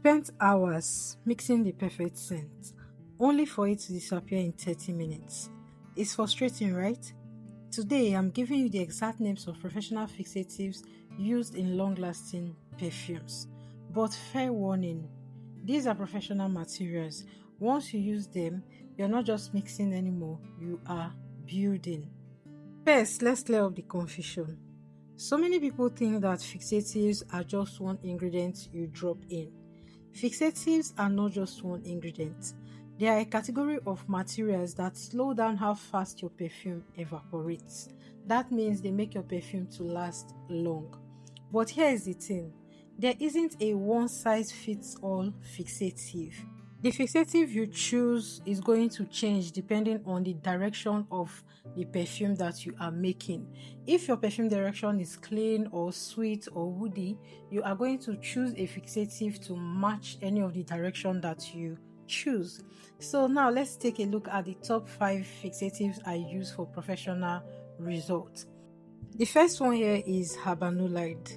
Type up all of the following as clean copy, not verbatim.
spent hours mixing the perfect scent, only for it to disappear in 30 minutes. It's frustrating, right? Today, I'm giving you the exact names of professional fixatives used in long-lasting perfumes. But fair warning, these are professional materials. Once you use them, you're not just mixing anymore, you are building. First, let's clear up the confusion. So many people think that fixatives are just one ingredient you drop in. Fixatives are not just one ingredient. They are a category of materials that slow down how fast your perfume evaporates. That means they make your perfume to last long. But here is the thing. There isn't a one-size-fits-all fixative. The fixative you choose is going to change depending on the direction of the perfume that you are making. If your perfume direction is clean or sweet or woody, you are going to choose a fixative to match any of the direction that you choose. So now let's take a look at the top 5 fixatives I use for professional results. The first one here is Habanolide.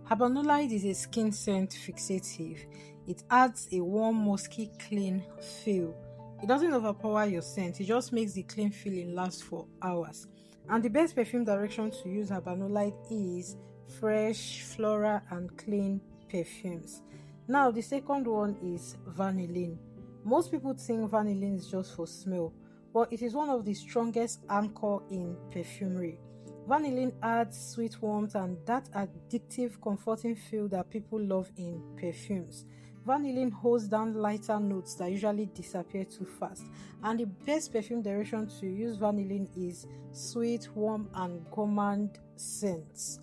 Habanolide is a skin scent fixative. It adds a warm, musky, clean feel. It doesn't overpower your scent, it just makes the clean feeling last for hours. And the best perfume direction to use Habanolide is fresh, floral, and clean perfumes. Now, the second one is Vanillin. Most people think vanillin is just for smell, but it is one of the strongest anchor in perfumery. Vanillin adds sweet warmth and that addictive, comforting feel that people love in perfumes. Vanillin holds down lighter notes that usually disappear too fast, and the best perfume direction to use vanillin is sweet, warm, and gourmand scents.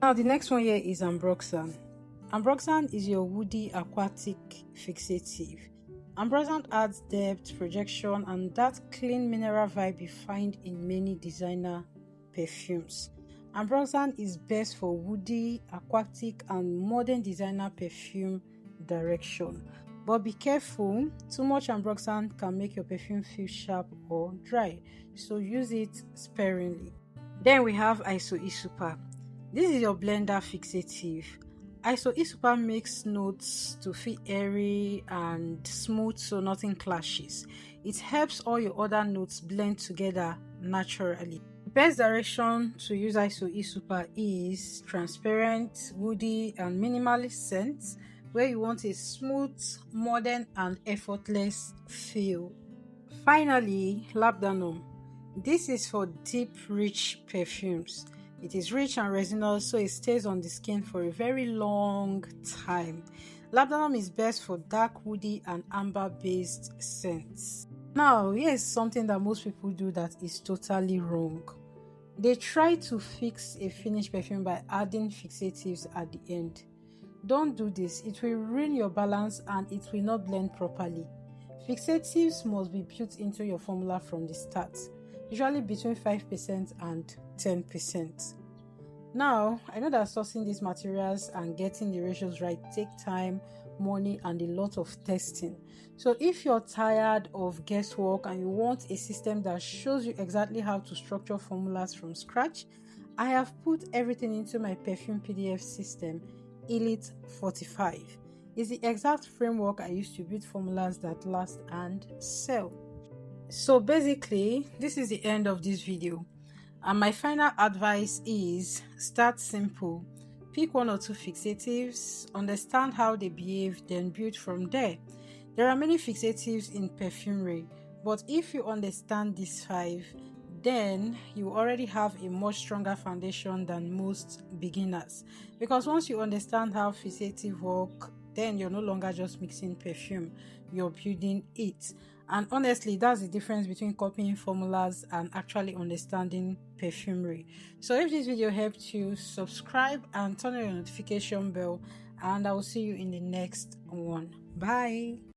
Now, the next one here is Ambroxan. Ambroxan is your woody aquatic fixative. Ambroxan adds depth, projection, and that clean mineral vibe you find in many designer perfumes. Ambroxan is best for woody, aquatic, and modern designer perfume direction. But be careful, too much Ambroxan can make your perfume feel sharp or dry, so use it sparingly. Then we have Iso Super. This is your blender fixative. Iso Super makes notes to feel airy and smooth so nothing clashes. It helps all your other notes blend together naturally. The best direction to use Iso Super is transparent, woody, and minimalist scents where you want a smooth, modern, and effortless feel. Finally, Labdanum. This is for deep, rich perfumes. It is rich and resinous, so it stays on the skin for a very long time. Labdanum is best for dark, woody, and amber-based scents. Now, here's something that most people do that is totally wrong. They try to fix a finished perfume by adding fixatives at the end. Don't do this. It will ruin your balance and it will not blend properly. Fixatives must be built into your formula from the start, usually between 5% and 10%. Now, I know that sourcing these materials and getting the ratios right take time, money, and a lot of testing. So if you're tired of guesswork and you want a system that shows you exactly how to structure formulas from scratch, I have put everything into my perfume PDF system, Elite 45. It's the exact framework I use to build formulas that last and sell. So basically, this is the end of this video. And my final advice is start simple. Pick 1 or 2 fixatives, understand how they behave, then build from there. There are many fixatives in perfumery, but if you understand these 5, then you already have a much stronger foundation than most beginners. Because once you understand how fixative work, then you're no longer just mixing perfume, you're building it. And honestly, that's the difference between copying formulas and actually understanding perfumery. So if this video helped you, subscribe and turn on your notification bell, and I will see you in the next one. Bye.